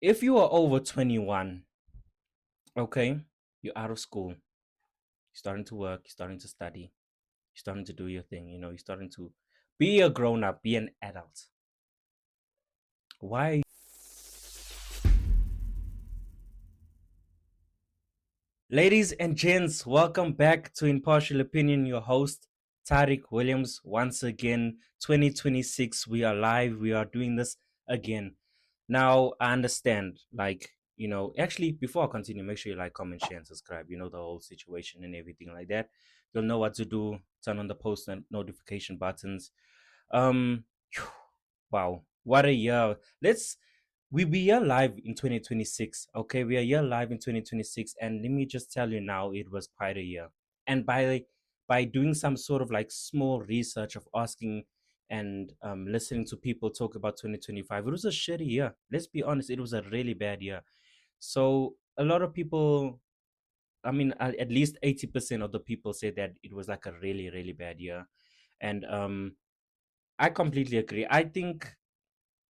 If you are over 21, okay, you're out of school, you're starting to work, you're starting to study, you're starting to do your thing, you're starting to be a grown up, be an adult. Why? Ladies and gents, welcome back to Impartial Opinion. Your host, Tariq Williams. Once again, 2026, we are live. We are doing this again. Now, I understand, actually, before I continue, make sure you like, comment, share, and subscribe. You know the whole situation and everything like that. You'll know what to do. Turn on the post and notification buttons. Um, phew, wow, what a year! We are live in 2026. Okay, we are here live in 2026, and let me just tell you now, it was quite a year. And by doing some sort of like small research of asking and listening to people talk about 2025, it was a shitty year. Let's be honest, it was a really bad year. So a lot of people, I mean, at least 80% of the people say that it was like a really really bad year, and I completely agree. I think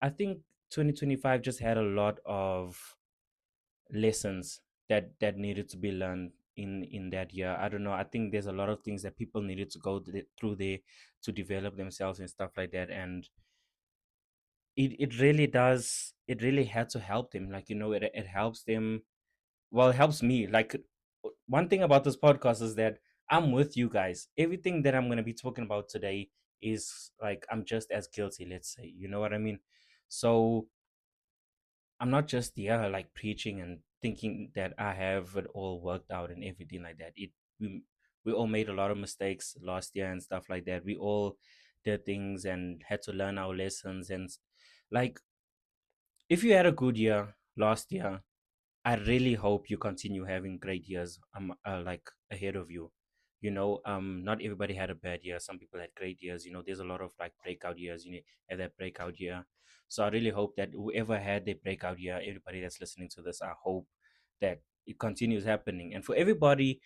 2025 just had a lot of lessons that needed to be learned in that year. I don't know. I think there's a lot of things that people needed to go through there to develop themselves and stuff like that. And it really does. It really had to help them. Like it helps them. Well, it helps me. Like one thing about this podcast is that I'm with you guys. Everything that I'm gonna be talking about today is like I'm just as guilty. Let's say, you know what I mean. So I'm not just here like preaching and thinking that I have it all worked out and everything like that. We all made a lot of mistakes last year and stuff like that. We all did things and had to learn our lessons like if you had a good year last year, I really hope you continue having great years like ahead of you. Not everybody had a bad year. Some people had great years. There's a lot of like breakout years. Have that breakout year. So I really hope that whoever had their breakout year, everybody that's listening to this, I hope that it continues happening. And for everybody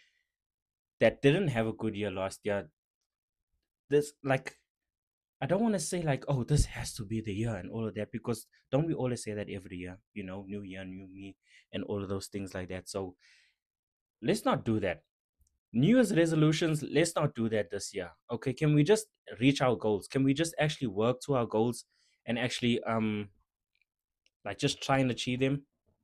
that didn't have a good year last year, this like I don't want to say like, oh, this has to be the year and all of that, because don't we always say that every year? New year, new me, and all of those things like that. So let's not do that. New Year's resolutions, let's not do that this year. Okay, can we just reach our goals? Can we just actually work to our goals and actually like just try and achieve them?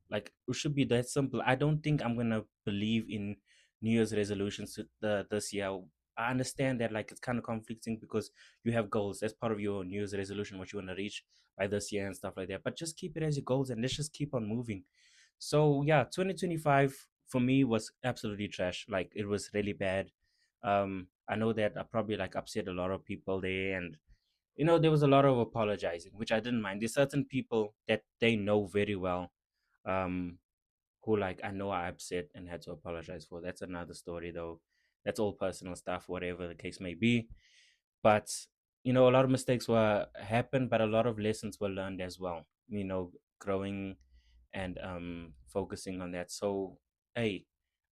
Like it should be that simple. I don't think I'm gonna believe in New Year's resolutions this year. I understand that like it's kind of conflicting because you have goals. That's part of your New Year's resolution, what you want to reach by this year and stuff like that. But just keep it as your goals and let's just keep on moving. So yeah, 2025 for me was absolutely trash. Like it was really bad. I know that I probably like upset a lot of people there, and there was a lot of apologizing, which I didn't mind. There's certain people that they know very well, um, who like I know I upset and had to apologize for. That's another story though. That's all personal stuff, whatever the case may be. But a lot of mistakes were happened, but a lot of lessons were learned as well. Growing and focusing on that. So hey,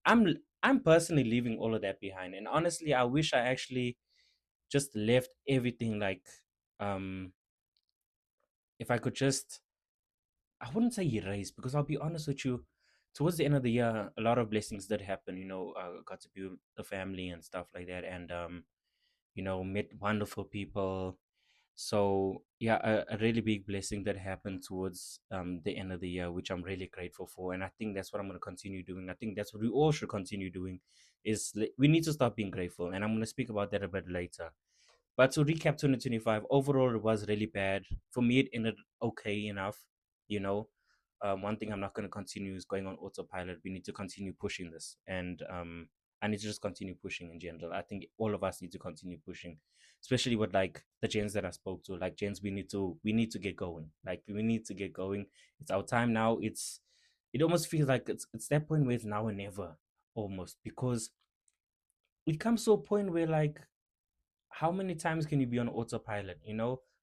I'm personally leaving all of that behind. And honestly, I wish I actually just left everything like um if I could just, I wouldn't say erase, because I'll be honest with you, towards the end of the year, a lot of blessings did happen. Got to be with the family and stuff like that, and met wonderful people. So yeah, a really big blessing that happened towards the end of the year, which I'm really grateful for, and I think that's what I'm going to continue doing. I think that's what we all should continue doing. We need to stop being grateful, and I'm going to speak about that a bit later. But to recap 2025, overall, it was really bad. For me, it ended okay enough. You know, One thing I'm not going to continue is going on autopilot. We need to continue pushing this. And I need to just continue pushing in general. I think all of us need to continue pushing, especially with like the gens that I spoke to. Like gens, we need to get going. Like we need to get going. It's our time now. It almost feels like it's that point where it's now or never, almost, because it comes to a point where like how many times can you be on autopilot?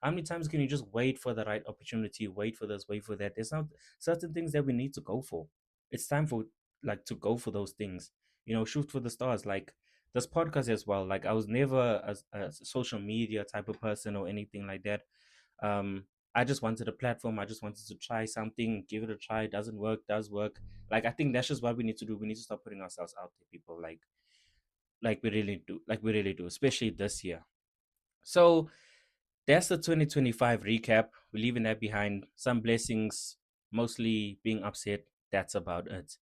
How many times can you just wait for the right opportunity, wait for this, wait for that? There's not certain things that we need to go for. It's time for like to go for those things. Shoot for the stars. Like this podcast as well. Like I was never a social media type of person or anything like that. I just wanted a platform. I just wanted to try something, give it a try. Doesn't work, does work. Like I think that's just what we need to do. We need to start putting ourselves out there, people. Like we really do. Like we really do, especially this year. So that's the 2025 recap. We're leaving that behind. Some blessings, mostly being upset. That's about it.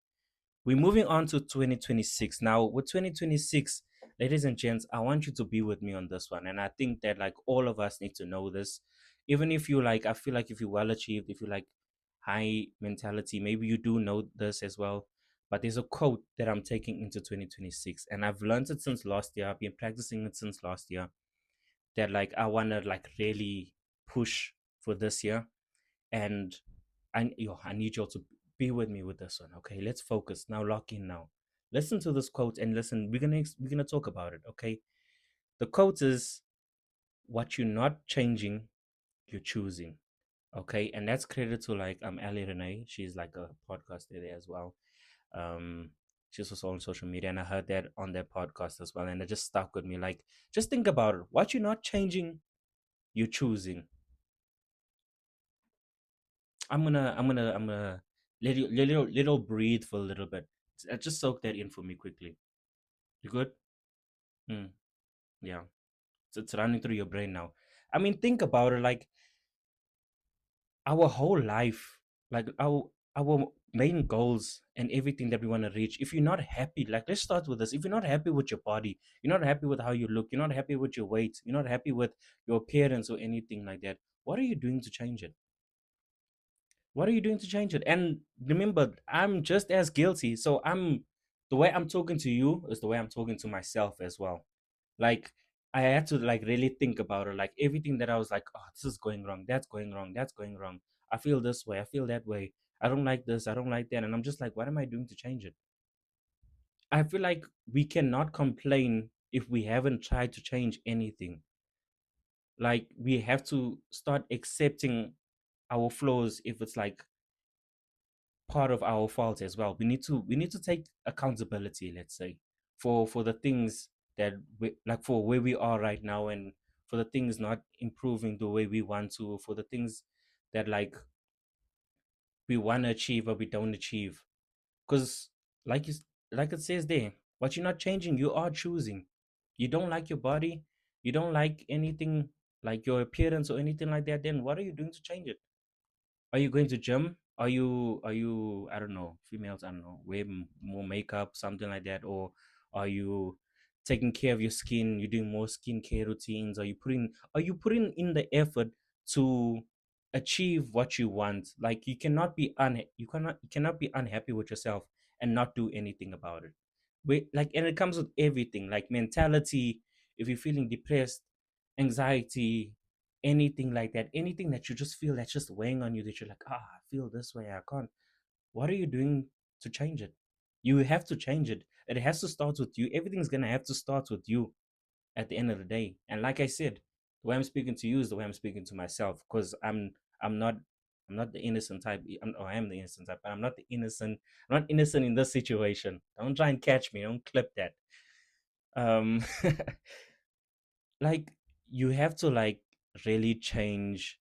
We're moving on to 2026. Now, with 2026, ladies and gents, I want you to be with me on this one. And I think that like all of us need to know this. Even if you like, I feel like if you're well achieved, if you like high mentality, maybe you do know this as well. But there's a quote that I'm taking into 2026. And I've learned it since last year. I've been practicing it since last year. That like I wanna like really push for this year. And I need you all to be with me with this one. Okay, let's focus now. Lock in now. Listen to this quote and listen. We're gonna talk about it. Okay, the quote is, "What you're not changing, you're choosing." Okay, and that's credited to like Ali Renee. She's like a podcaster there as well. Um, she's also on social media, and I heard that on their podcast as well, and it just stuck with me. Like, just think about it. What you're not changing, you're choosing. I'm gonna little breathe for a little bit. Just soak that in for me quickly. You good? Mm, yeah. So it's running through your brain now. I mean, think about it. Like our whole life, like our main goals and everything that we want to reach. If you're not happy, like let's start with this. If you're not happy with your body, you're not happy with how you look, you're not happy with your weight, you're not happy with your appearance or anything like that. What are you doing to change it? What are you doing to change it? And remember, I'm just as guilty. So I'm the way I'm talking to you is the way I'm talking to myself as well. Like I had to like really think about it. Like everything that I was like, oh, this is going wrong, that's going wrong, that's going wrong. I feel this way, I feel that way. I don't like this, I don't like that. And I'm just like, what am I doing to change it? I feel like we cannot complain if we haven't tried to change anything. Like we have to start accepting our flaws if it's like part of our fault as well. We need to take accountability, let's say, for the things that we like for where we are right now and for the things not improving the way we want to, for the things that like we want to achieve but we don't achieve. Because like like it says there, what you're not changing, you are choosing. You don't like your body, you don't like anything like your appearance or anything like that, then what are you doing to change it? Are you going to gym? Are you I don't know, females, I don't know, wear more makeup, something like that, or are you taking care of your skin? You're doing more skincare routines? Are you putting in the effort to achieve what you want? Like you cannot be unhappy with yourself and not do anything about it. Wait, like, and it comes with everything, like mentality. If you're feeling depressed, anxiety, anything like that, anything that you just feel that's just weighing on you, that you're like, I feel this way, I can't. What are you doing to change it? You have to change it. It has to start with you. Everything's gonna have to start with you at the end of the day. And like I said, the way I'm speaking to you is the way I'm speaking to myself, because I'm not I'm not the innocent type. I am the innocent type, but I'm not the innocent. I'm not innocent in this situation. Don't try and catch me. Don't clip that. Um, like you have to like really change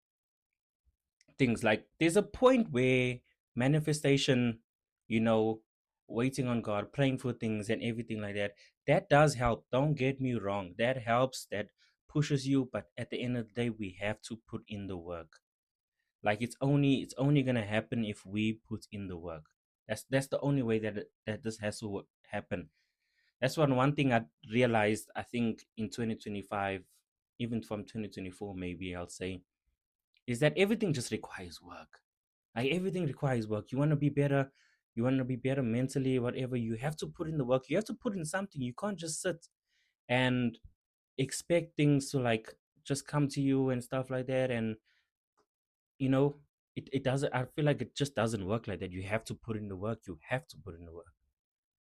things. Like there's a point where manifestation, you know, waiting on God, praying for things and everything like that, that does help. Don't get me wrong. That helps, that pushes you, but at the end of the day, we have to put in the work. Like it's only gonna happen if we put in the work. That's the only way that this has to happen. That's one thing I realized, I think, in 2025, even from 2024, maybe I'll say, is that everything just requires work. Like everything requires work. You want to be better, you want to be better mentally, whatever. You have to put in the work. You have to put in something. You can't just sit and expect things to like just come to you and stuff like that. And you know, it doesn't. I feel like it just doesn't work like that. You have to put in the work. You have to put in the work.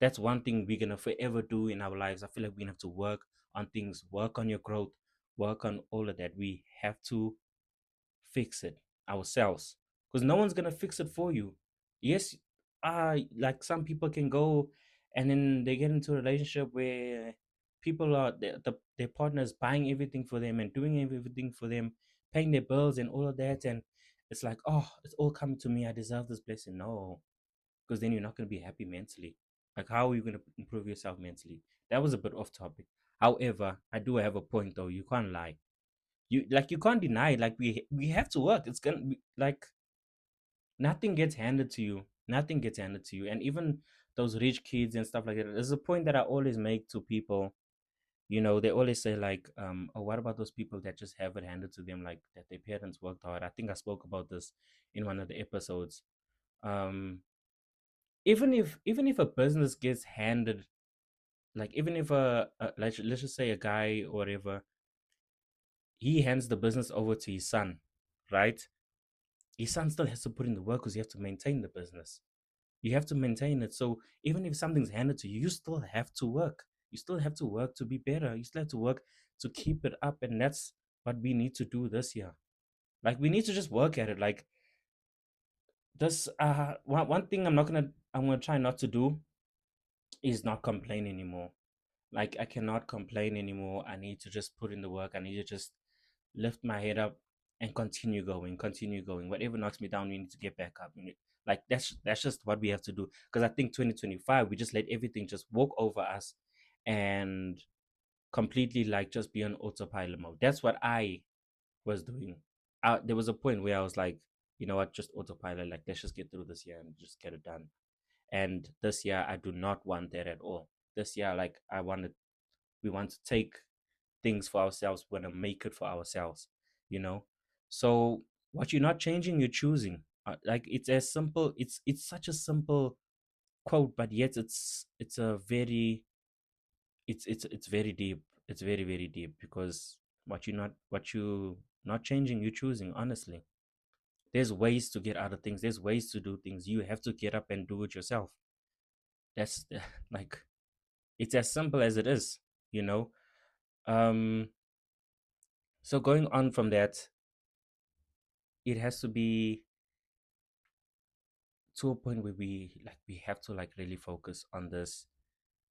That's one thing we're gonna forever do in our lives. I feel like we have to work on things, work on your growth, work on all of that. We have to fix it ourselves, because no one's gonna fix it for you. Yes, like some people can go and then they get into a relationship where people are their partners buying everything for them and doing everything for them, paying their bills and all of that, and it's like, oh, it's all coming to me, I deserve this blessing. No, because then you're not going to be happy mentally. Like, how are you going to improve yourself mentally? That was a bit off topic. However, I do have a point though. You can't lie. You can't deny it. Like, we have to work. It's gonna be like, nothing gets handed to you. Nothing gets handed to you. And even those rich kids and stuff like that. There's a point that I always make to people. They always say like, oh, what about those people that just have it handed to them, like that their parents worked hard? I think I spoke about this in one of the episodes. Um, even if a business gets handed, like, even if let's just say a guy or whatever, he hands the business over to his son, right? His son still has to put in the work because you have to maintain the business. You have to maintain it. So even if something's handed to you, you still have to work. You still have to work to be better. You still have to work to keep it up. And that's what we need to do this year. Like, we need to just work at it. Like, this one thing I'm gonna try not to do is not complain anymore. Like, I cannot complain anymore. I need to just put in the work. I need to just lift my head up and continue going. Whatever knocks me down, we need to get back up. Like, that's just what we have to do. Because I think 2025, we just let everything just walk over us and completely, like, just be on autopilot mode. That's what I was doing. There was a point where I was like, you know what, just autopilot. Like, let's just get through this year and just get it done. And this year, I do not want that at all. This year, like, we want to take things for ourselves. We want to make it for ourselves, you know. So what you're not changing, you're choosing. Like, it's as simple. It's such a simple quote, but yet it's a very it's very deep. It's very, very deep, because what you not changing, you're choosing. Honestly, there's ways to get out of things. There's ways to do things. You have to get up and do it yourself. That's like, it's as simple as it is, you know. Um, so going on from that, it has to be to a point where we have to, like, really focus on this.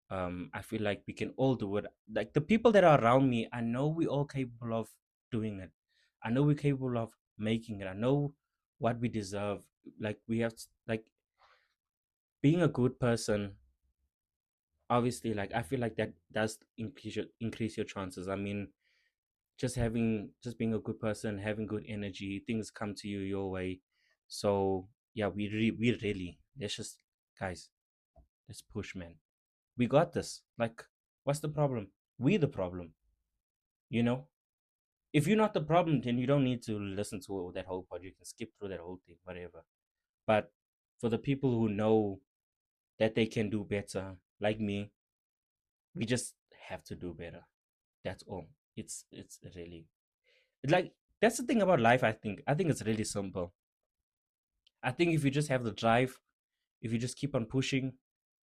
I feel like we can all do it. Like, the people that are around me, I know we're all capable of doing it. I know we're capable of making it. I know what we deserve. Like, we have like, being a good person, obviously, like, I feel like that does increase your chances. I mean, just being a good person, having good energy, things come to you your way. So yeah, we really, let's just, guys, let's push, man. We got this. Like, what's the problem? We the problem, you know. If you're not the problem, then you don't need to listen to that whole part. You can skip through that whole thing, whatever. But for the people who know that they can do better, like me, we just have to do better. That's all. It's really, like, that's the thing about life. I think it's really simple. I think if you just have the drive, if you just keep on pushing,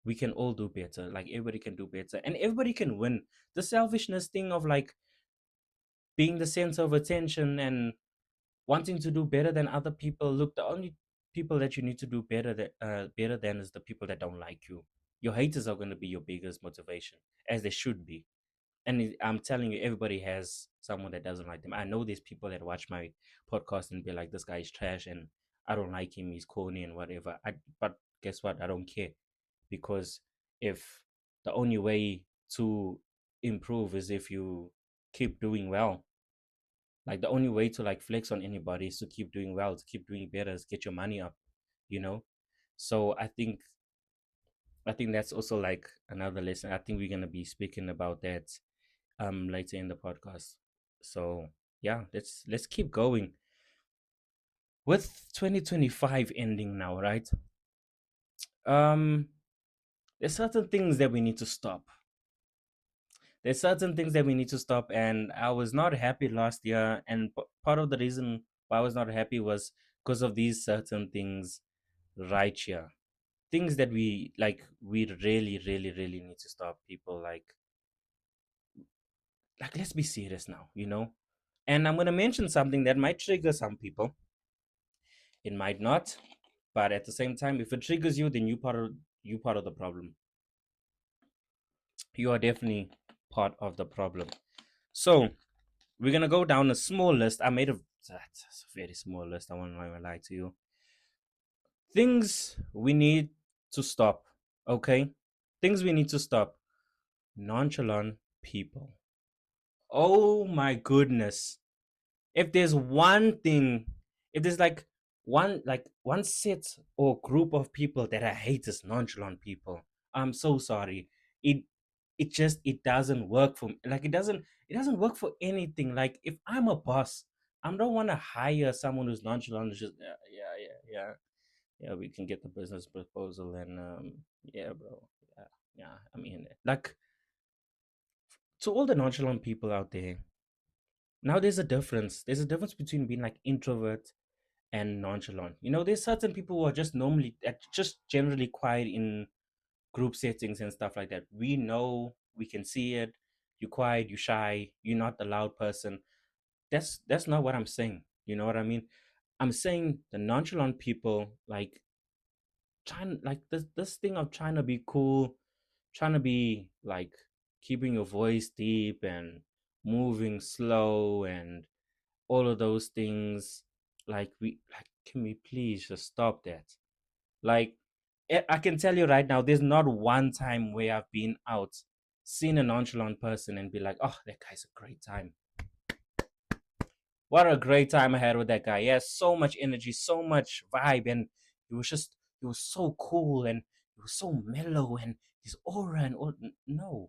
we can all do better. Like, everybody can do better and everybody can win. The selfishness thing of, like, being the center of attention and wanting to do better than other people. Look, the only people that you need to do better than is the people that don't like you. Your haters are going to be your biggest motivation, as they should be. And I'm telling you, everybody has someone that doesn't like them. I know there's people that watch my podcast and be like, this guy is trash and I don't like him, he's corny and whatever. But guess what, I don't care. Because if the only way to improve is if you keep doing well, like, the only way to, like, flex on anybody is to keep doing well, to keep doing better, is get your money up, you know. So I think that's also, like, another lesson. I think we're gonna be speaking about that later in the podcast. So yeah, let's keep going. With 2025 ending now, right? Um there's certain things that we need to stop. There's certain things that we need to stop, and I was not happy last year, and part of the reason why I was not happy was because of these certain things right here. Things that we really, really, really need to stop. People, like, let's be serious now, you know. And I'm gonna mention something that might trigger some people. It might not, but at the same time, if it triggers you, then you part of the problem. You are definitely part of the problem. So we're gonna go down a small list. I made a That's a very small list. I won't even lie to you. Things we need to stop. Okay, things we need to stop. Nonchalant people. Oh my goodness. If there's one thing, if there's like one set or group of people that I hate is nonchalant people. I'm so sorry. It it doesn't work for me. Like it doesn't work for anything. Like if I'm a boss, I don't want to hire someone who's nonchalant. Who's just yeah, we can get the business proposal and yeah, bro. Yeah, yeah. I mean, like to all the nonchalant people out there, now there's a difference. There's a difference between being like introvert and nonchalant. There's certain people who are just normally just generally quiet in group settings and stuff like that. We know, we can see it. You're quiet, you're shy, you're not the loud person. That's not what I'm saying. You know what I mean? I'm saying the nonchalant people like trying like this thing of trying to be cool, trying to be like keeping your voice deep and moving slow and all of those things. Like can we please just stop that? Like I can tell you right now, there's not one time where I've been out, seen a nonchalant person and be like, oh, that guy's a great time. What a great time I had with that guy. He has so much energy, so much vibe, and he was so cool and he was so mellow and his aura and all. No,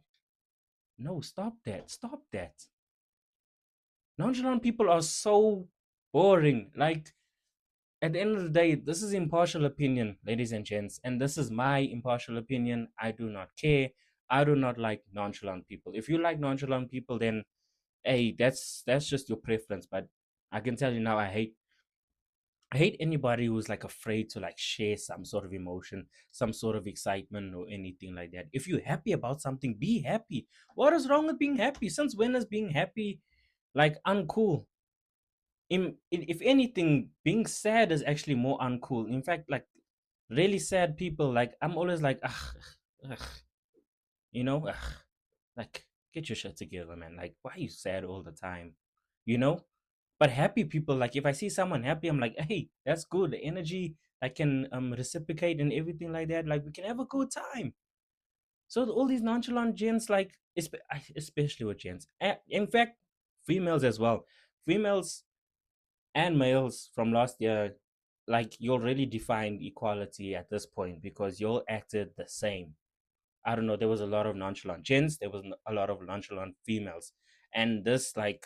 no, stop that. Stop that. Nonchalant people are so boring. Like at the end of the day, this is impartial opinion, ladies and gents, and this is my impartial opinion. I do not care. I do not like nonchalant people. If you like nonchalant people, then hey, that's just your preference. But I can tell you now, I hate anybody who's like afraid to like share some sort of emotion, some sort of excitement or anything like that. If you're happy about something, be happy. What is wrong with being happy? Since when is being happy like uncool? If anything, being sad is actually more uncool. In fact, like really sad people, like I'm always like, ugh, ugh, ugh, like get your shit together, man. Like, why are you sad all the time? You know? But happy people, like if I see someone happy, I'm like, hey, that's good. The energy I can reciprocate and everything like that. Like we can have a good time. So all these nonchalant gents, like especially with gents, in fact, females as well. Females and males from last year, like you already defined equality at this point because you all acted the same. I don't know, there was a lot of nonchalant gents, there was a lot of nonchalant females. And this like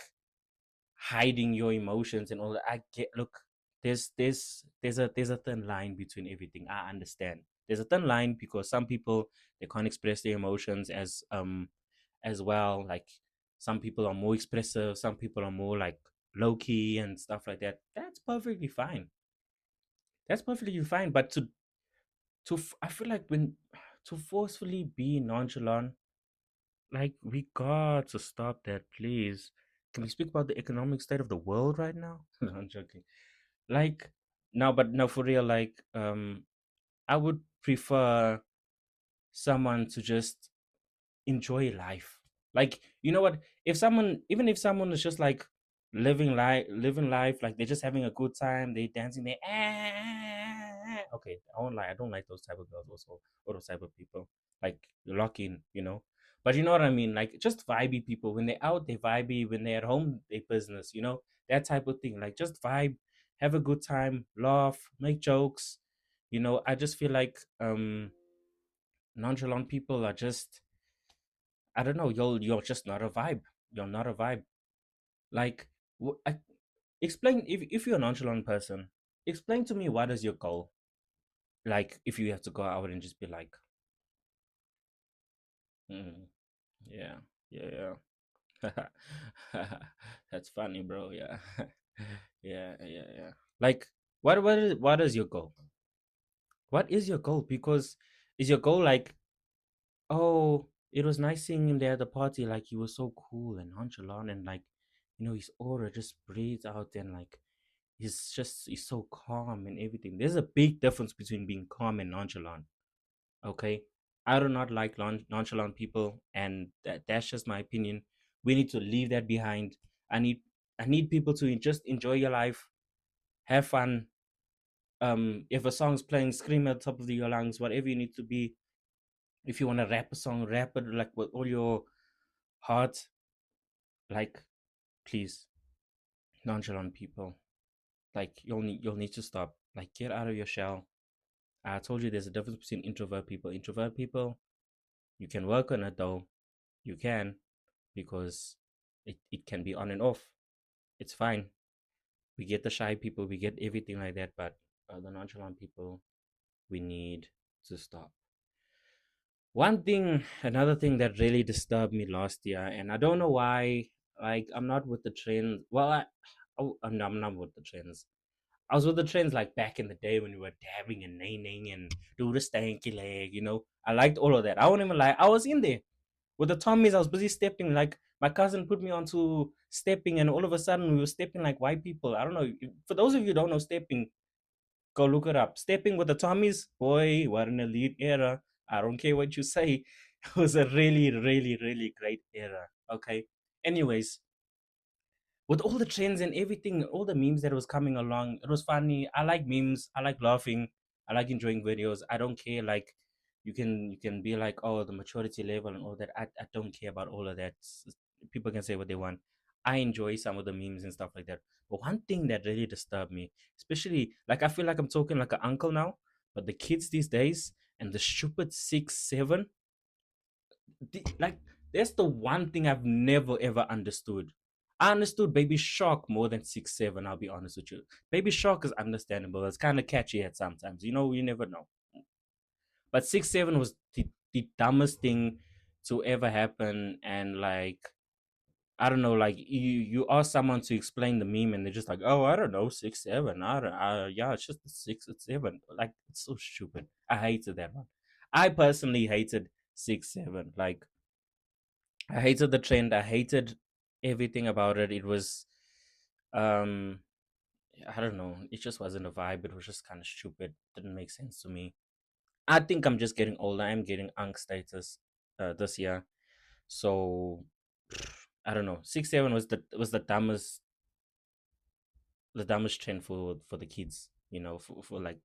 hiding your emotions and all that. I get look, there's a thin line between everything. I understand. There's a thin line because some people they can't express their emotions as well. Like some people are more expressive, some people are more like low key and stuff like that. That's perfectly fine. That's perfectly fine. But I feel like when to forcefully be nonchalant, like we got to stop that, please. Can we speak about the economic state of the world right now? No, I'm joking. Like no, but no, for real. Like I would prefer someone to just enjoy life. Like, you know what? Even if someone is just like living life, like they're just having a good time, they dancing, okay, I won't lie, I don't like those type of girls also, or those type of people. Like lock in, you know. But you know what I mean? Like just vibey people. When they're out, they vibey. When they're at home, they business, you know? That type of thing. Like just vibe, have a good time, laugh, make jokes. I just feel like nonchalant people are just I don't know. You're just not a vibe. You're not a vibe. Like, explain if you're a nonchalant person. Explain to me what is your goal. Like, if you have to go out and just be like, mm, yeah, yeah, yeah. That's funny, bro. Yeah, yeah. Like, what is your goal? What is your goal? Because is your goal like, oh, it was nice seeing him there at the party. Like he was so cool and nonchalant, and like, his aura just breathes out, and like he's so calm and everything. There's a big difference between being calm and nonchalant. Okay, I do not like nonchalant people, and that's just my opinion. We need to leave that behind. I need. I need people to just enjoy your life, have fun. If a song's playing, scream at the top of your lungs, whatever you need to be. If you want to rap a song, rap it like with all your heart. Like, please, nonchalant people. Like you'll need to stop. Like, get out of your shell. I told you there's a difference between introvert people. Introvert people, you can work on it though. You can, because it can be on and off. It's fine. We get the shy people, we get everything like that, but the nonchalant people, we need to stop. Another thing that really disturbed me last year, and I don't know why. Like, I'm not with the trends. Well, no, I'm not with the trends. I was with the trends like back in the day when we were dabbing and naining and do the stanky leg. I liked all of that. I won't even lie. I was in there with the Tommies. I was busy stepping. Like, my cousin put me onto stepping, and all of a sudden we were stepping like white people. I don't know. For those of you who don't know stepping, go look it up. Stepping with the Tommies, boy, what an elite era. I don't care what you say. It was a really, really, really great era. Okay. Anyways, with all the trends and everything, all the memes that was coming along, it was funny. I like memes. I like laughing. I like enjoying videos. I don't care. Like, you can be like, oh, the maturity level and all that. I don't care about all of that. People can say what they want. I enjoy some of the memes and stuff like that. But one thing that really disturbed me, especially, like, I feel like I'm talking like an uncle now, but the kids these days and the stupid 6, 7, like, that's the one thing I've never ever understood. I understood Baby Shark more than 6, 7. I'll be honest with you. Baby Shark is understandable. It's kind of catchy at sometimes. You never know. But 6, 7 was the dumbest thing to ever happen. And like, I don't know, like, you ask someone to explain the meme and they're just like, oh, I don't know, 6, 7. I don't, yeah, it's just a 6, it's 7. Like, it's so stupid. I hated that one. I personally hated 6, 7. Like, I hated the trend. I hated everything about it. It was, um, I don't know. It just wasn't a vibe. It was just kind of stupid. Didn't make sense to me. I think I'm just getting older. I'm getting unk status, this year. So I don't know. 6, 7 was the dumbest trend for the kids. For like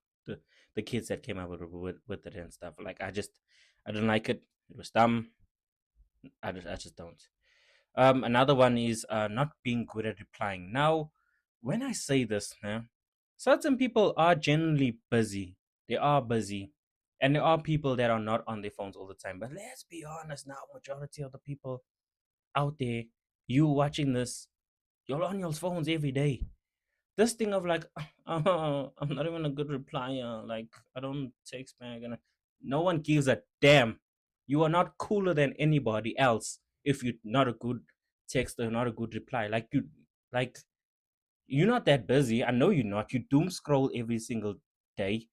the kids that came up with it and stuff. Like, I didn't like it. It was dumb. I just don't. Another one is not being good at replying. Now, when I say this, certain people are generally busy. They are busy, and there are people that are not on their phones all the time. But let's be honest now, majority of the people out there, you watching this, you're on your phones every day. This thing of like, oh, I'm not even a good replier. Like, I don't text back, and no one gives a damn. You are not cooler than anybody else if you're not a good texter, not a good reply. Like you're not that busy. I know you're not. You doom scroll every single day,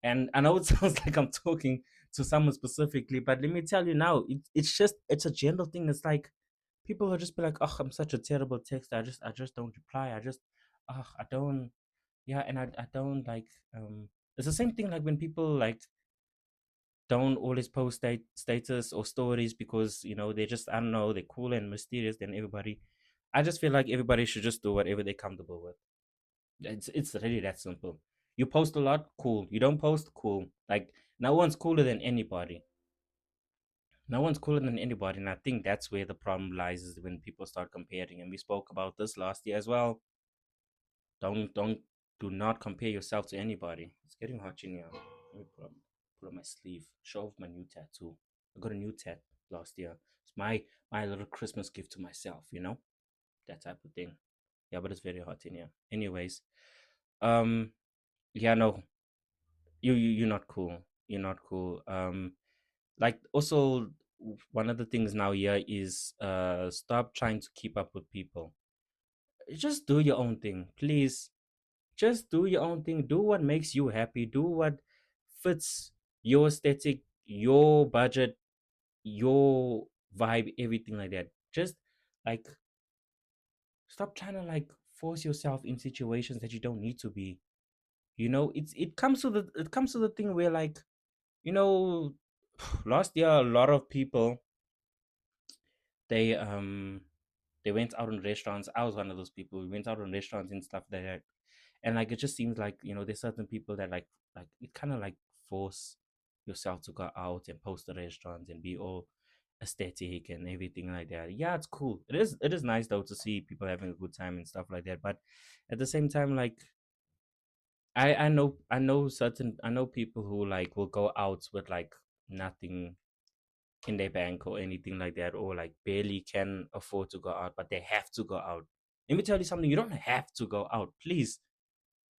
and I know it sounds like I'm talking to someone specifically, but let me tell you now, it's a general thing. It's like people will just be like, "Oh, I'm such a terrible texter. I just don't reply. I don't, yeah, and I don't like." It's the same thing like when people like don't always post status or stories because they're just, I don't know, they're cool and mysterious than everybody. I just feel like everybody should just do whatever they're comfortable with. It's really that simple. You post a lot, cool. You don't post, cool. Like, no one's cooler than anybody. No one's cooler than anybody, and I think that's where the problem lies, is when people start comparing. And we spoke about this last year as well. Don't do not compare yourself to anybody. It's getting hot in here. Let me pull up my sleeve. Show off my new tattoo. I got a new tat last year. It's my little Christmas gift to myself. That type of thing. Yeah, but it's very hot in here. Anyways, um, yeah, no, you're not cool. You're not cool. Like, also, one of the things now here is stop trying to keep up with people. Just do your own thing, please. Just do your own thing. Do what makes you happy. Do what fits your aesthetic, your budget, your vibe, everything like that. Just, like, stop trying to like force yourself in situations that you don't need to be. It comes to the thing where, like, you know last year a lot of people, they They went out on restaurants. I was one of those people. We went out on restaurants and stuff like that. And like it just seems like, there's certain people that like it kind of like force yourself to go out and post the restaurants and be all aesthetic and everything like that. Yeah, it's cool. It is nice though to see people having a good time and stuff like that. But at the same time, like I know people who like will go out with like nothing in their bank or anything like that, or like barely can afford to go out, but they have to go out. Let me tell you something, you don't have to go out. Please,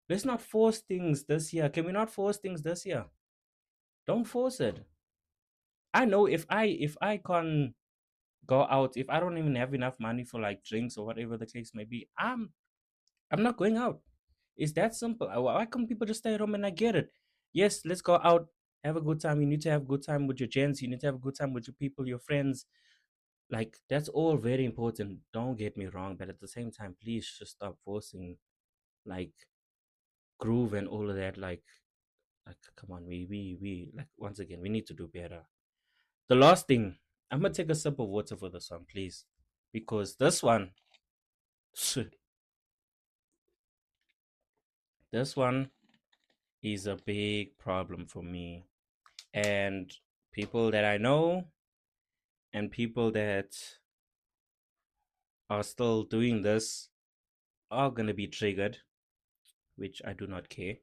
let's not force things this year. Can we not force things this year? Don't force it. I know if I can't go out, if I don't even have enough money for like drinks or whatever the case may be, I'm not going out. It's that simple. Why can't people just stay at home? And I get it. Yes, let's go out, have a good time. You need to have a good time with your gents. You need to have a good time with your people, your friends. Like that's all very important. Don't get me wrong, but at the same time, please just stop forcing like groove and all of that. Like come on, we like once again we need to do better. The last thing, I'm gonna take a sip of water for this one, please, because this one, this one is a big problem for me and people that I know and people that are still doing this are gonna be triggered, which I do not care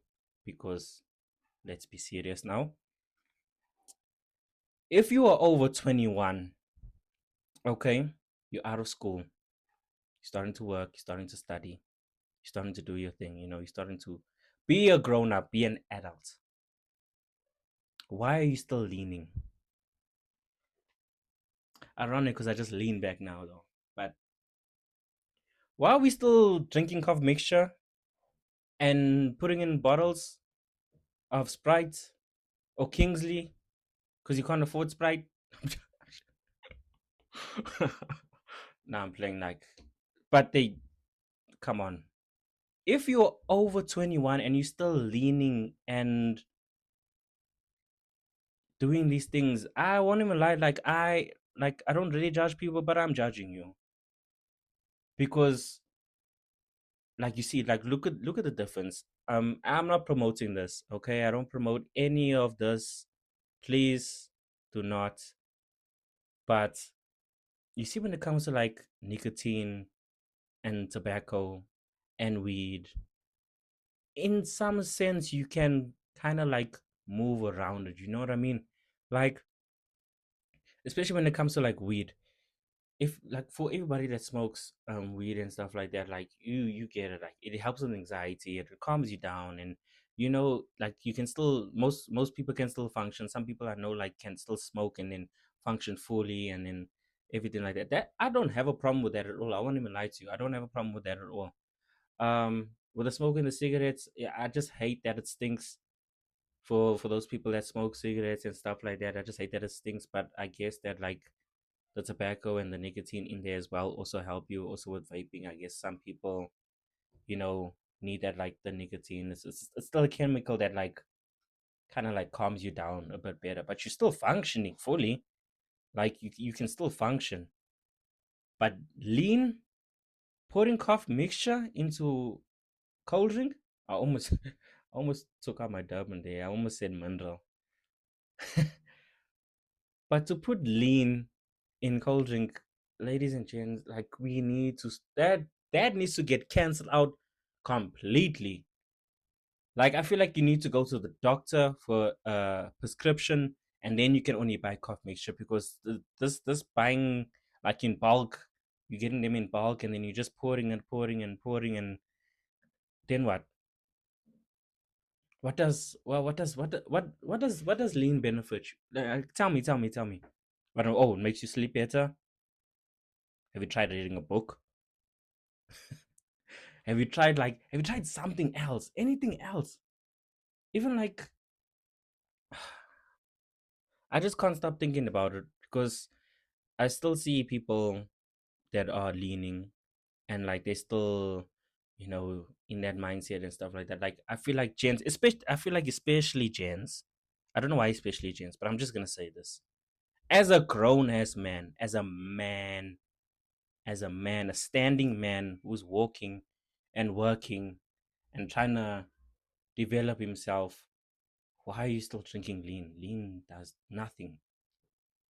because let's be serious now. If you are over 21, okay, you're out of school, you're starting to work, you're starting to study, you're starting to do your thing, you're starting to be a grown up, be an adult. Why are you still leaning? Ironic because I just lean back now though. But why are we still drinking cough mixture and putting in bottles of Sprite or Kingsley because you can't afford Sprite? Now I'm playing like, but they come on. If you're over 21 and you're still leaning and doing these things, I won't even lie. Like I don't really judge people, but I'm judging you because like you see, like look at the difference. I'm not promoting this, okay? I don't promote any of this. Please do not. But you see, when it comes to like nicotine and tobacco and weed, in some sense you can kind of like move around it, you know what I mean? Like especially when it comes to like weed, if like for everybody that smokes weed and stuff like that, like you get it, like it helps with anxiety, it calms you down, and like you can still, most people can still function. Some people I know like can still smoke and then function fully and then everything like that I don't have a problem with that at all. I won't even lie to you, I don't have a problem with that at all. With the smoking the cigarettes, yeah, I just hate that it stinks. For those people that smoke cigarettes and stuff like that, I just hate that it stinks. But I guess that like the tobacco and the nicotine in there as well also help you also with vaping. I guess some people, you know, need that, like the nicotine. It's still a chemical that like kind of like calms you down a bit better, but you're still functioning fully. Like you can still function. But lean, pouring cough mixture into cold drink, I almost almost took out my Durban there. I almost said mineral. But to put lean in cold drink, ladies and gents, like we need to that needs to get cancelled out completely. Like I feel like you need to go to the doctor for a prescription, and then you can only buy cough mixture because this buying like in bulk, you're getting them in bulk, and then you're just pouring and pouring and pouring, and then what? What does lean benefit you? Tell me. But oh, it makes you sleep better. Have you tried reading a book? Have you tried something else? Anything else? Even like I just can't stop thinking about it because I still see people that are leaning and like they still, in that mindset and stuff like that. Like I feel like gents, especially gents. I don't know why especially gents, but I'm just gonna say this. As a grown ass man, as a man, as a man, a standing man who's walking and working and trying to develop himself, why are you still drinking lean? Lean does nothing.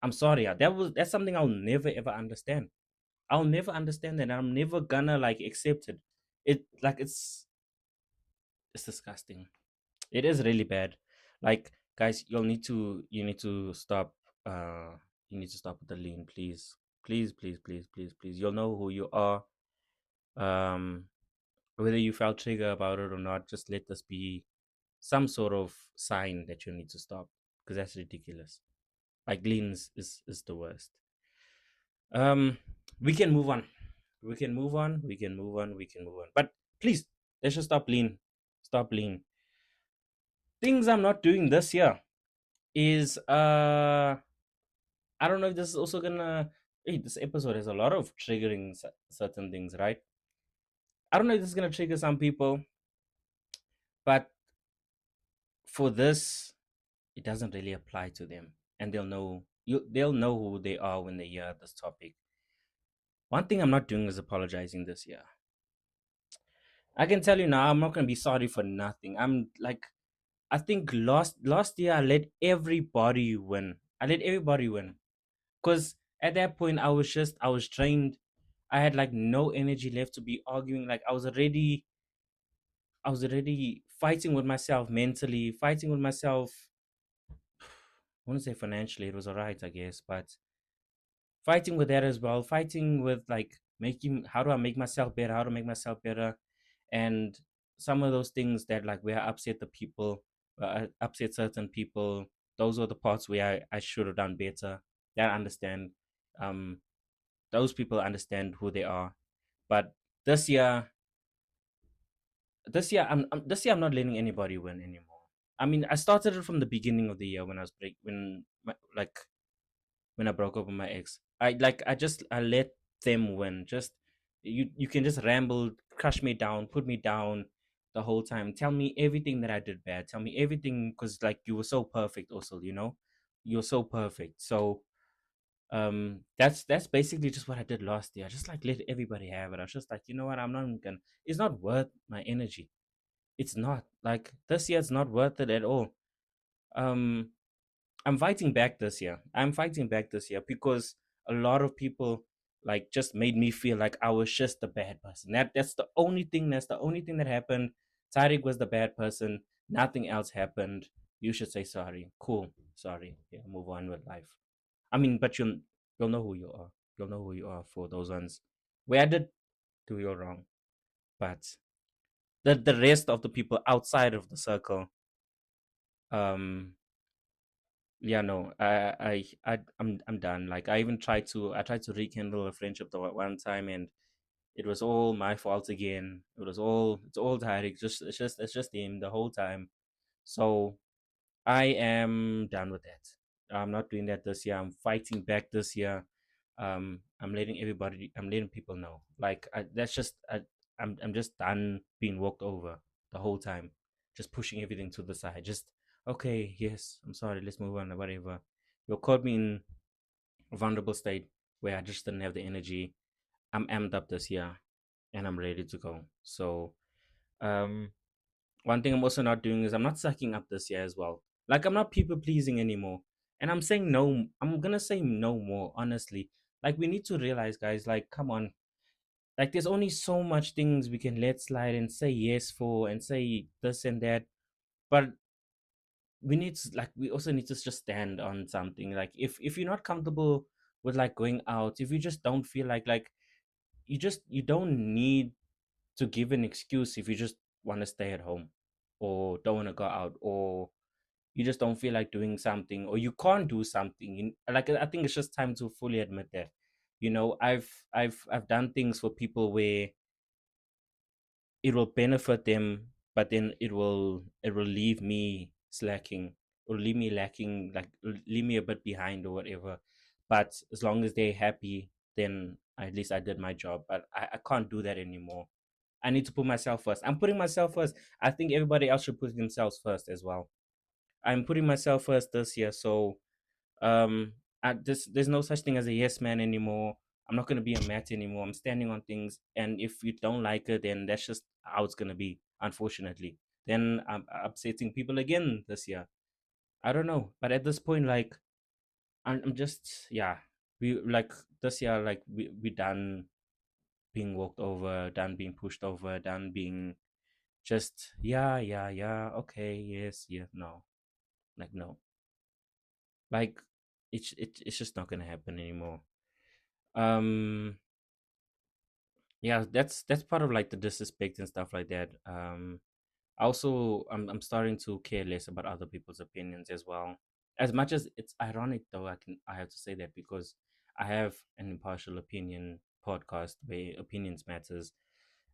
I'm sorry, that's something I'll never ever understand. I'll never understand that. I'm never gonna like accept it. It like it's disgusting. It is really bad. Like guys, you need to stop you need to stop with the lean, please. Please, please, please, please, please. You'll know who you are. Um whether you felt trigger about it or not, just let this be some sort of sign that you need to stop because that's ridiculous. Like lean is the worst. Um we can move on. We can move on. We can move on. We can move on. But please, let's just stop lean. Stop lean. Things I'm not doing this year is I don't know if this is also gonna. Hey, this episode has a lot of triggering certain things, right? I don't know if this is gonna trigger some people, but for this, it doesn't really apply to them, and they'll know who they are when they hear this topic. One thing I'm not doing is apologizing this year. I can tell you now, I'm not gonna be sorry for nothing. I'm like, I think last year I let everybody win. I let everybody win because at that point I was drained. I had like no energy left to be arguing. Like I was already fighting with myself mentally, fighting with myself. I want to say financially, it was alright, I guess, but fighting with that as well, fighting with like making how do I make myself better, how to make myself better, and some of those things that like where I upset the people, I upset certain people. Those are the parts where I should have done better. That I understand. Um, those people understand who they are, but this year this year I'm not letting anybody win anymore. I mean, I started it from the beginning of the year when I was like when I broke up with my ex. I let them win. Just you can just ramble, crush me down, put me down the whole time. Tell me everything that I did bad. Tell me everything because like you were so perfect also, you know? You're so perfect. So that's basically just what I did last year. I just like let everybody have it. I was just like, you know what, I'm not gonna it's not worth my energy. It's not. Like this year it's not worth it at all. Um I'm fighting back this year. I'm fighting back this year because a lot of people like just made me feel like I was just the bad person. That's the only thing that happened. Tariq was the bad person. Nothing else happened. You should say sorry. Cool. Sorry. Yeah, move on with life. I mean, but you'll know who you are. You'll know who you are for those ones. Where I did do you wrong. But the rest of the people outside of the circle, um yeah, no, I'm done. Like I tried to rekindle a friendship the one time, and it was all my fault again. It's all Tariq. It's just him the whole time. So I am done with that. I'm not doing that this year. I'm fighting back this year. I'm letting people know. Like I'm just done being walked over the whole time, just pushing everything to the side. Just okay, yes, I'm sorry. Let's move on or whatever. You caught me in a vulnerable state where I just didn't have the energy. I'm amped up this year, and I'm ready to go. So um one thing I'm also not doing is I'm not sucking up this year as well. Like I'm not people pleasing anymore. And I'm saying no, I'm gonna say no more, honestly. Like we need to realize, guys, like come on. Like there's only so much things we can let slide and say yes for and say this and that. But we also need to just stand on something. Like if you're not comfortable with like going out, if you just don't feel like you don't need to give an excuse if you just want to stay at home or don't want to go out or you just don't feel like doing something or you can't do something. Like I think it's just time to fully admit that. You know, I've done things for people where it will benefit them, but then it will leave me slacking or leave me lacking, like leave me a bit behind or whatever. But as long as they're happy, then at least I did my job. But I can't do that anymore. I need to put myself first. I'm putting myself first. I think everybody else should put themselves first as well. I'm putting myself first this year, so um, there's no such thing as a yes man anymore. I'm not gonna be a mat anymore. I'm standing on things, and if you don't like it, then that's just how it's gonna be. Unfortunately, then I'm upsetting people again this year. I don't know, but at this point, like I'm just yeah. We like this year, like we done being walked over, done being pushed over, done being just yeah, okay, yes, yeah, no, like no, like it's just not gonna happen anymore. Um, yeah, that's part of like the disrespect and stuff like that. Also, I'm starting to care less about other people's opinions as well. As much as it's ironic, though, I have to say that because I have an impartial opinion podcast where opinions matters,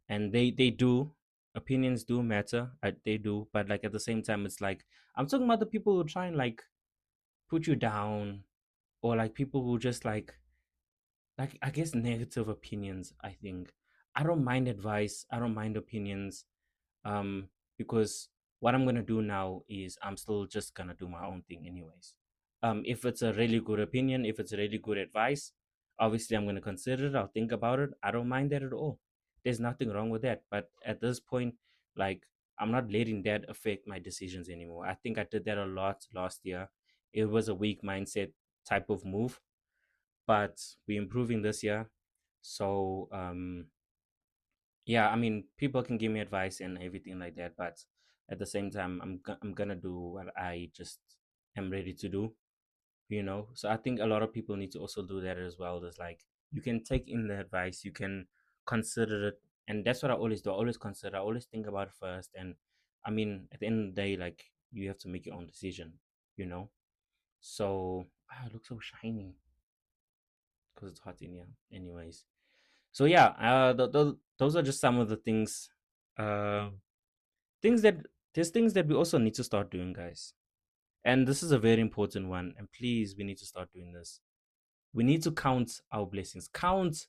and they do opinions do matter. They do, but like at the same time, it's like I'm talking about the people who try and like put you down, or like people who just like I guess negative opinions. I think I don't mind advice. I don't mind opinions um because what I'm gonna do now is I'm still just gonna do my own thing anyways. If it's a really good opinion, if it's really good advice, obviously I'm gonna consider it. I'll think about it. I don't mind that at all. There's nothing wrong with that. But at this point, like I'm not letting that affect my decisions anymore. I think I did that a lot last year. It was a weak mindset type of move, but we're improving this year. So yeah, I mean, people can give me advice and everything like that, but at the same time, I'm gonna do what I just am ready to do, you know. So I think a lot of people need to also do that as well. There's like you can take in the advice, you can consider it, and that's what I always do. I always consider, I always think about it first, and I mean, at the end of the day, like you have to make your own decision, you know. So it looks so shiny because it's hot in here, anyways. So yeah, those are just some of the things. Uh, things that there's things that we also need to start doing, guys. And this is a very important one. And please, we need to start doing this. We need to count our blessings. Count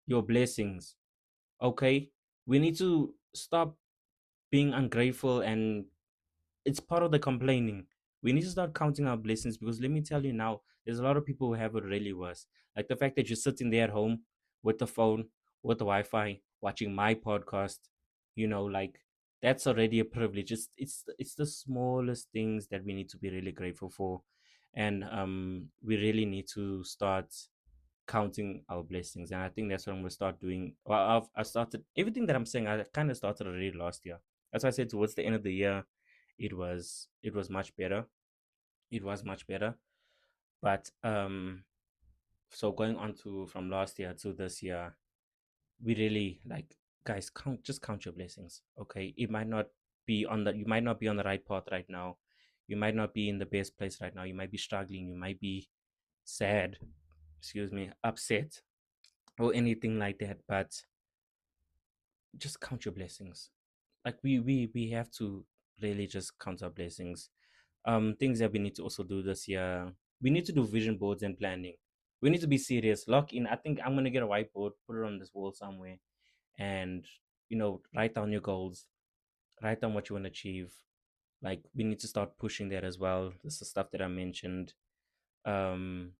your blessings. Okay. We need to stop being ungrateful, and it's part of the complaining. We need to start counting our blessings because let me tell you now, there's a lot of people who have it really worse. Like the fact that you're sitting there at home with the phone, with the Wi-Fi, watching my podcast, you know, like that's already a privilege. It's the smallest things that we need to be really grateful for. And we really need to start counting our blessings. And I think that's what I'm gonna start doing. Well, I started everything that I'm saying, I kind of started already last year. That's why I said towards the end of the year it was much better. It was much better. But so going on to from last year to this year, we really like guys count your blessings. Okay. It might not be on the you might not be on the right path right now. You might not be in the best place right now. You might be struggling, you might be sad, excuse me, upset or anything like that. But just count your blessings. Like we have to really just count our blessings. Things that we need to also do this year, we need to do vision boards and planning. We need to be serious, lock in. I think I'm gonna get a whiteboard, put it on this wall somewhere, and write down your goals, write down what you want to achieve. Like we need to start pushing that as well. This is stuff that I mentioned. um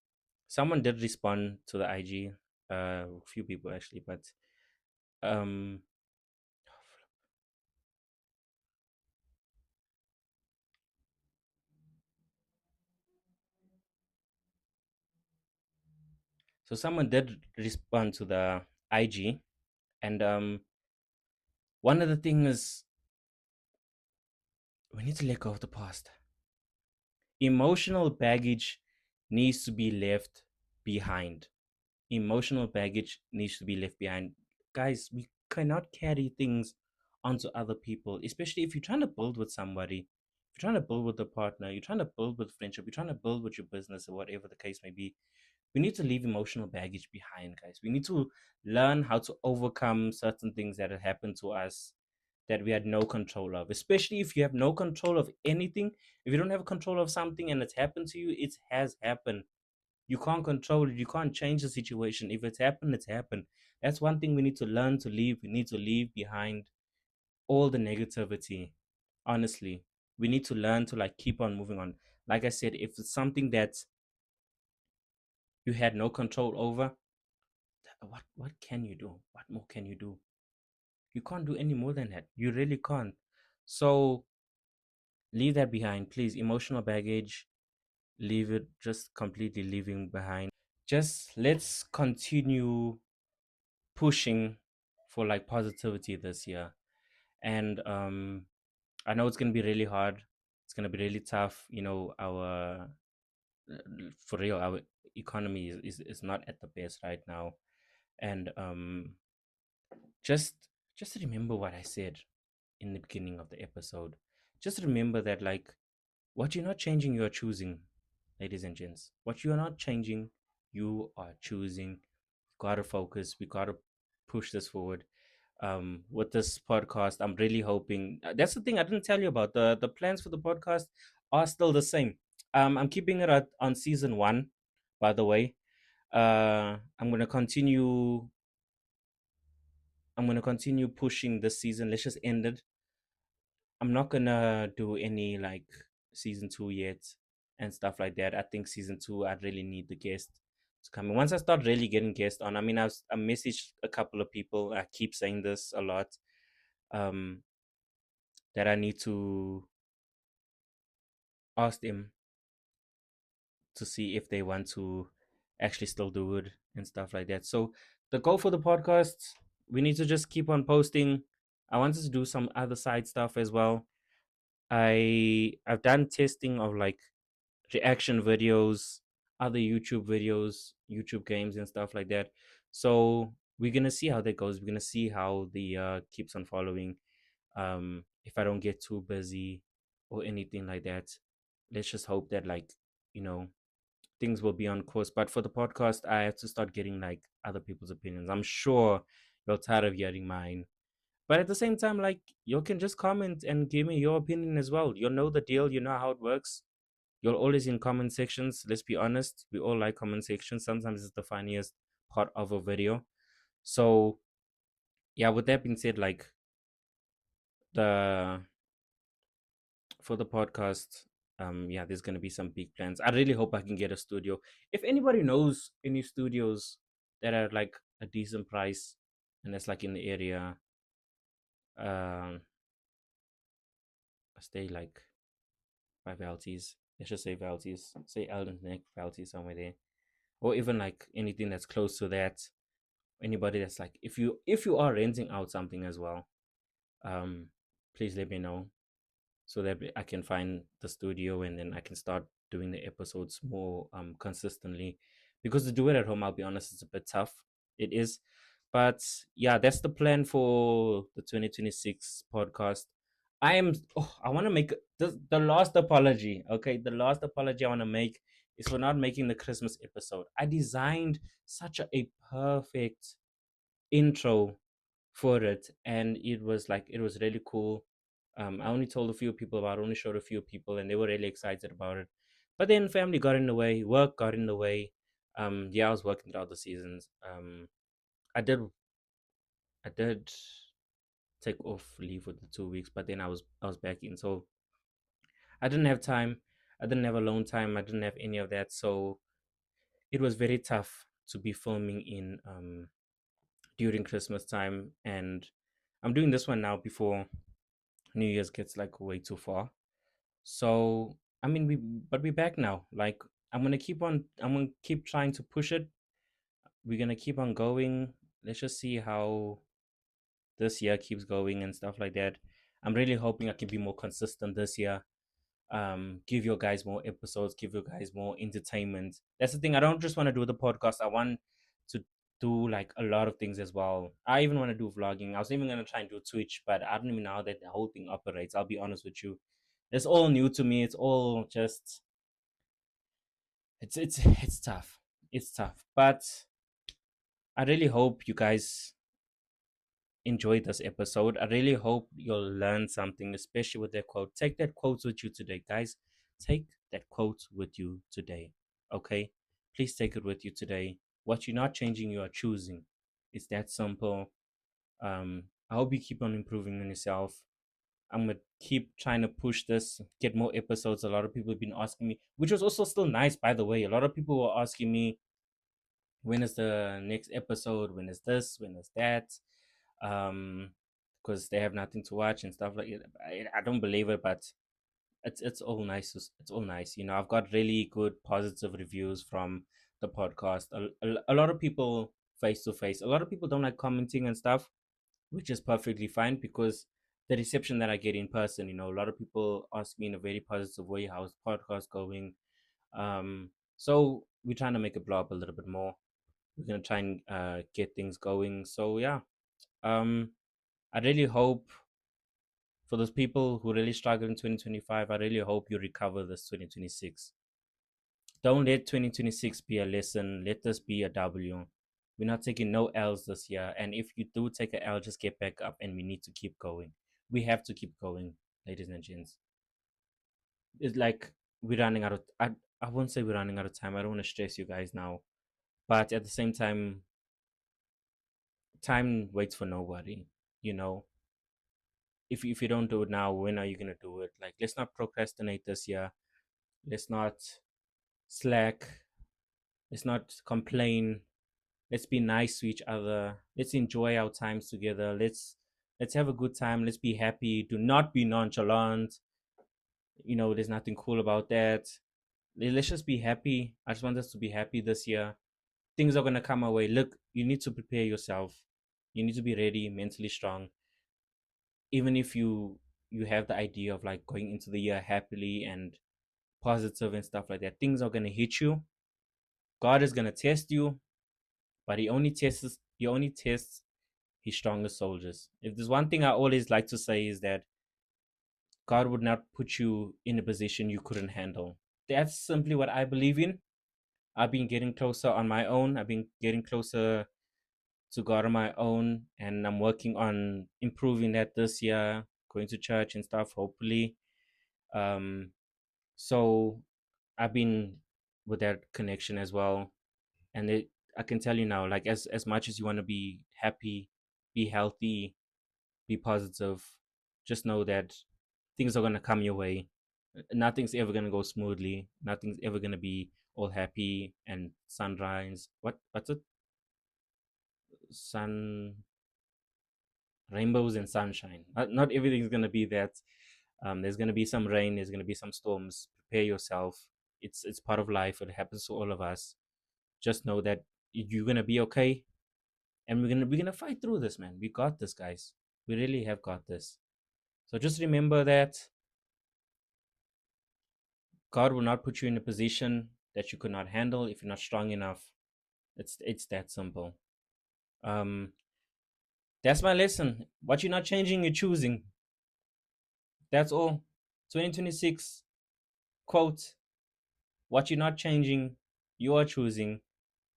Someone did respond to the IG, a few people actually, but um so someone did respond to the IG, and one of the things is we need to let go of the past. Emotional baggage needs to be left behind. Emotional baggage needs to be left behind. Guys, we cannot carry things onto other people, especially if you're trying to build with somebody. If you're trying to build with a partner, you're trying to build with friendship, you're trying to build with your business or whatever the case may be. We need to leave emotional baggage behind, guys. We need to learn how to overcome certain things that have happened to us that we had no control of. Especially if you have no control of anything, if you don't have control of something and it's happened to you, it has happened. You can't control it, you can't change the situation. If it's happened, it's happened. That's one thing we need to learn to leave. We need to leave behind all the negativity. Honestly, we need to learn to like keep on moving on. Like I said, if it's something that you had no control over, what can you do? What more can you do? You can't do any more than that. You really can't. So leave that behind, please. Emotional baggage, leave it, just completely leaving behind. Just let's continue pushing for like positivity this year. And I know it's gonna be really hard. It's gonna be really tough. Our for real, our economy is not at the best right now. And just just remember what I said in the beginning of the episode. Just remember that, like, what you're not changing, you are choosing, ladies and gents. What you are not changing, you are choosing. Gotta focus. We gotta push this forward. With this podcast, I'm really hoping. That's the thing I didn't tell you about. The plans for the podcast are still the same. I'm keeping it on season one, by the way. I'm gonna continue. I'm gonna continue pushing this season. Let's just end it. I'm not gonna do any like season two yet and stuff like that. I think season two, I'd really need the guest to come in. Once I start really getting guests on, I mean, I messaged a couple of people. I keep saying this a lot. Um, that I need to ask them to see if they want to actually still do it and stuff like that. So the goal for the podcast, we need to just keep on posting. I wanted to do some other side stuff as well. I've done testing of like reaction videos, other YouTube videos, YouTube games and stuff like that. So we're gonna see how that goes. We're gonna see how the keeps on following. If I don't get too busy or anything like that, let's just hope that, like, you know things will be on course. But for the podcast, I have to start getting like other people's opinions. I'm sure you're tired of hearing mine. But at the same time, like, you can just comment and give me your opinion as well. You know the deal, you know how it works. You're always in comment sections. Let's be honest. We all like comment sections. Sometimes it's the funniest part of a video. So yeah, with that being said, like, the for the podcast, yeah, there's gonna be some big plans. I really hope I can get a studio. If anybody knows any studios that are like a decent price and it's like in the area, um I stay like by Valties. Let's just say Valties. Say Eldon Neck, Valties, somewhere there. Or even like anything that's close to that. Anybody that's like, if you are renting out something as well, um please let me know so that I can find the studio and then I can start doing the episodes more consistently. Because to do it at home, I'll be honest, it's a bit tough. It is. But yeah, that's the plan for the 2026 podcast. I want to make the last apology. Okay, the last apology I want to make is for not making the Christmas episode. I designed such a perfect intro for it, and it was really cool. I only told a few people about it, only showed a few people, and they were really excited about it. But then family got in the way, work got in the way. Yeah, I was working throughout the seasons. I did I did take off leave for the 2 weeks, but then I was back in, so I didn't have time. I didn't have alone time. I didn't have any of that, so it was very tough to be filming in during Christmas time. And I'm doing this one now before New Year's gets like way too far. So I mean, we're back now. Like, I'm gonna keep trying to push it. We're gonna keep on going. Let's just see how this year keeps going and stuff like that. I'm really hoping I can be more consistent this year. Give you guys more episodes, give you guys more entertainment. That's the thing. I don't just want to do the podcast. I want to do like a lot of things as well. I even want to do vlogging. I was even gonna try and do Twitch, but I don't even know how that the whole thing operates. I'll be honest with you. It's all new to me. It's all just it's tough. It's tough. But I really hope you guys enjoyed this episode. I really hope you'll learn something, especially with that quote. Take that quote with you today, guys. Take that quote with you today. Okay? Please take it with you today. What you're not changing, you are choosing. It's that simple. I hope you keep on improving on yourself. I'm gonna keep trying to push this, get more episodes. A lot of people have been asking me, which was also still nice, by the way. A lot of people were asking me, when is the next episode, when is this, when is that, um because they have nothing to watch and stuff like it. I don't believe it, but it's all nice. It's all nice. I've got really good positive reviews from the podcast. A lot of people face to face. A lot of people don't like commenting and stuff, which is perfectly fine because the reception that I get in person, a lot of people ask me in a very positive way, how's the podcast going? So we're trying to make it blow up a little bit more. We're gonna try and get things going. So yeah, um, I really hope for those people who really struggle in 2025, I really hope you recover this 2026. Don't let 2026 be a lesson. Let this be a W. We're not taking no L's this year. And if you do take a L, just get back up and we need to keep going. We have to keep going, ladies and gents. It's like we're running out of I won't say we're running out of time. I don't want to stress you guys now. But at the same time, time waits for nobody. You know, if you don't do it now, when are you gonna do it? Like, let's not procrastinate this year. Let's not slack. Let's not complain. Let's be nice to each other. Let's enjoy our times together. Let's have a good time. Let's be happy. Do not be nonchalant. There's nothing cool about that. Let's just be happy. I just want us to be happy this year. Things are gonna come our way. Look, you need to prepare yourself. You need to be ready, mentally strong. Even if you have the idea of like going into the year happily and positive and stuff like that, things are gonna hit you. God is gonna test you, but he only tests his strongest soldiers. If there's one thing I always like to say is that God would not put you in a position you couldn't handle. That's simply what I believe in. I've been getting closer on my own. I've been getting closer to God on my own, and I'm working on improving that this year, going to church and stuff, hopefully. Um, so I've been with that connection as well. And I can tell you now, like as much as you want to be happy, be healthy, be positive, just know that things are gonna come your way. Nothing's ever gonna go smoothly. Nothing's ever gonna be all happy and sunrise. What's it? Sun Rainbows and sunshine. Not everything's gonna be that. There's gonna be some rain. There's gonna be some storms. Prepare yourself. It's part of life. It happens to all of us. Just know that you're gonna be okay, and we're gonna fight through this, man. We got this, guys. We really have got this. So just remember that God will not put you in a position that you could not handle if you're not strong enough. It's that simple. Um, that's my lesson. What you're not changing, you're choosing. That's all. 2026 quote: What you're not changing, you are choosing.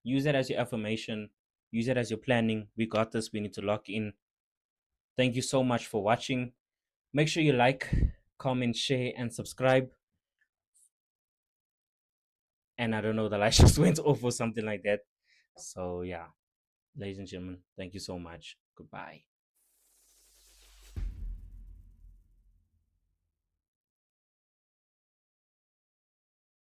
Use it as your affirmation. Use it as your planning. We got this. We need to lock in. Thank you so much for watching. Make sure you like, comment, share, and subscribe. And I don't know, the light just went off or something like that. So yeah, ladies and gentlemen, thank you so much. Goodbye.